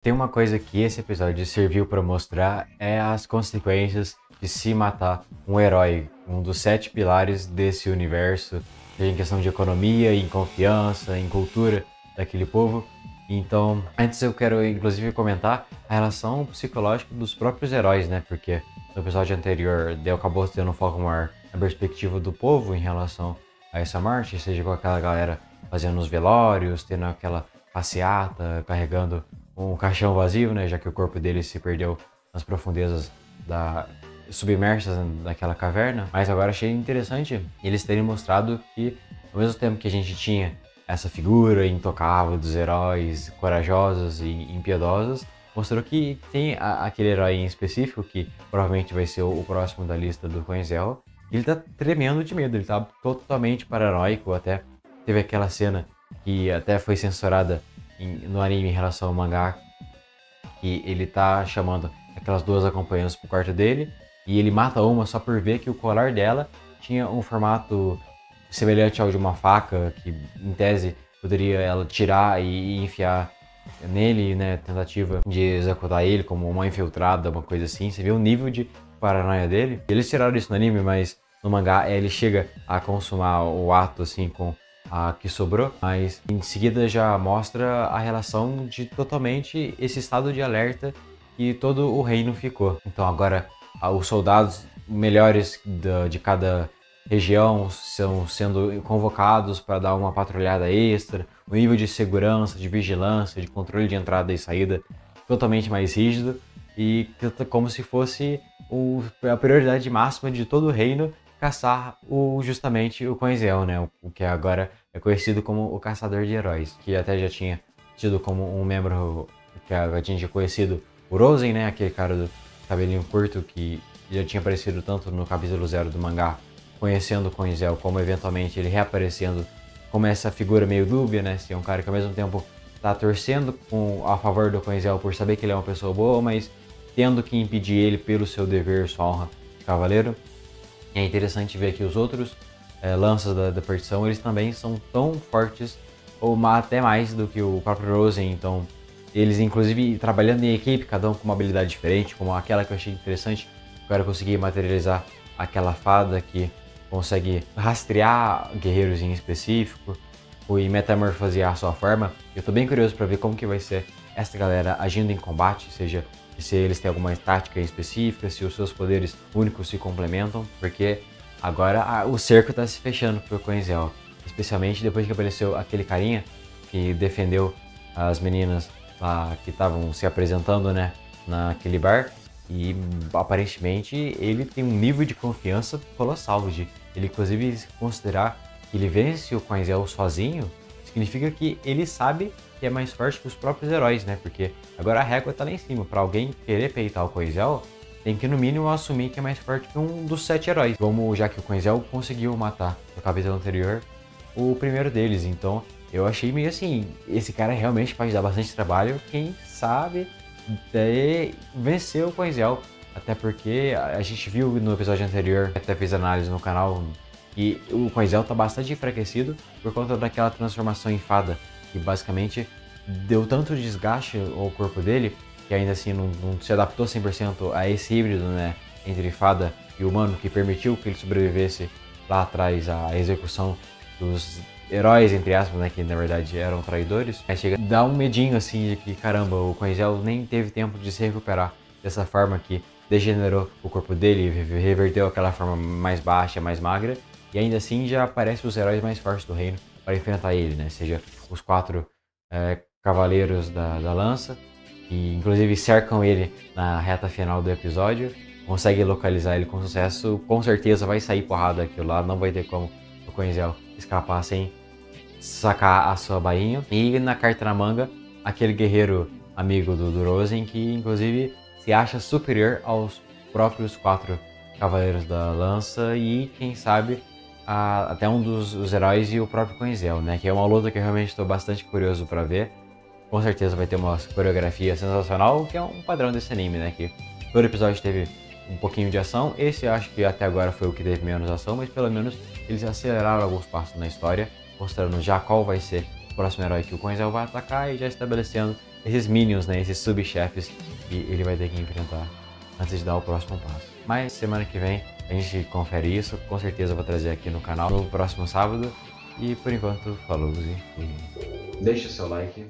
Tem uma coisa que esse episódio serviu para mostrar é as consequências de se matar um herói, um dos 7 pilares desse universo, seja em questão de economia, em confiança, em cultura daquele povo. Então, antes eu quero inclusive comentar a relação psicológica dos próprios heróis, né? Porque no episódio anterior Dale acabou tendo um foco maior na perspectiva do povo em relação a essa morte, seja com aquela galera fazendo os velórios, tendo aquela passeata, carregando um caixão vazio, né, já que o corpo dele se perdeu nas profundezas submersas naquela caverna. Mas agora achei interessante eles terem mostrado que, ao mesmo tempo que a gente tinha essa figura intocável dos heróis corajosos e impiedosos, mostrou que tem aquele herói em específico, que provavelmente vai ser o próximo da lista do Coinzel. Ele tá tremendo de medo, ele tá totalmente paranoico. Até teve aquela cena que até foi censurada no anime em relação ao mangá, que ele tá chamando aquelas duas acompanhantes pro quarto dele e ele mata uma só por ver que o colar dela tinha um formato semelhante ao de uma faca, que em tese poderia ela tirar e enfiar nele, né, tentativa de executar ele como uma infiltrada, uma coisa assim. Você vê o nível de paranoia dele. Eles tiraram isso no anime, mas no mangá ele chega a consumar o ato assim com a que sobrou, mas em seguida já mostra a relação de totalmente esse estado de alerta que todo o reino ficou. Então agora os soldados melhores de cada região são sendo convocados para dar uma patrulhada extra, o nível de segurança, de vigilância, de controle de entrada e saída totalmente mais rígido, e como se fosse a prioridade máxima de todo o reino caçar justamente o Coinzel, né? O que agora é conhecido como o Caçador de Heróis, que até já tinha tido como um membro que a gente tinha conhecido o Rosen, né? Aquele cara do cabelinho curto que já tinha aparecido tanto no capítulo 0 do mangá, conhecendo o Coinzel, como eventualmente ele reaparecendo como essa figura meio dúbia, né? Se é um cara que ao mesmo tempo tá torcendo a favor do Coinzel por saber que ele é uma pessoa boa, mas tendo que impedir ele pelo seu dever, sua honra de cavaleiro. É interessante ver que os outros lanças da perdição, eles também são tão fortes, ou até mais do que o próprio Rosen. Então eles inclusive trabalhando em equipe, cada um com uma habilidade diferente, como aquela que eu achei interessante, o cara conseguir materializar aquela fada que consegue rastrear guerreiros em específico e metamorfosear a sua forma. Eu tô bem curioso para ver como que vai ser essa galera agindo em combate, seja se eles têm alguma tática específica, se os seus poderes únicos se complementam, porque agora o cerco tá se fechando pro Coinzel, especialmente depois que apareceu aquele carinha que defendeu as meninas lá que estavam se apresentando, né, naquele bar, e aparentemente ele tem um nível de confiança colossal, de ele inclusive considerar que ele vence o Coinzel sozinho, significa que ele sabe que é mais forte que os próprios heróis, né? Porque agora a régua tá lá em cima. Pra alguém querer peitar o Coinzel, tem que no mínimo assumir que é mais forte que um dos 7 heróis. Como já que o Coinzel conseguiu matar no capítulo anterior o primeiro deles. Então eu achei meio assim, esse cara realmente pode dar bastante trabalho. Quem sabe vencer o Coinzel. Até porque a gente viu no episódio anterior, até fiz análise no canal, que o Coinzel tá bastante enfraquecido por conta daquela transformação em fada, que basicamente deu tanto desgaste ao corpo dele, que ainda assim não se adaptou 100% a esse híbrido, né, entre fada e humano, que permitiu que ele sobrevivesse lá atrás à execução dos heróis, entre aspas, né, que na verdade eram traidores. Aí chega a dar um medinho assim de que, caramba, o Coinzel nem teve tempo de se recuperar dessa forma que degenerou o corpo dele, reverteu aquela forma mais baixa, mais magra, e ainda assim já aparecem os heróis mais fortes do reino para enfrentar ele, né? Seja os 4 cavaleiros da lança, que inclusive cercam ele na reta final do episódio, conseguem localizar ele com sucesso. Com certeza vai sair porrada daquilo lá, não vai ter como o Coinzel escapar sem sacar a sua bainha. E na carta na manga, aquele guerreiro amigo do Rosen, que inclusive se acha superior aos próprios 4 cavaleiros da lança e quem sabe até um dos heróis e o próprio Coinzel, né? Que é uma luta que eu realmente estou bastante curioso para ver. Com certeza vai ter uma coreografia sensacional, que é um padrão desse anime, né? Que todo episódio teve um pouquinho de ação. Esse eu acho que até agora foi o que teve menos ação, mas pelo menos eles aceleraram alguns passos na história, mostrando já qual vai ser o próximo herói que o Coinzel vai atacar e já estabelecendo esses minions, né, esses subchefes que ele vai ter que enfrentar antes de dar o próximo passo. Mas semana que vem a gente confere isso, com certeza eu vou trazer aqui no canal no próximo sábado. E por enquanto, falou e deixa o seu like.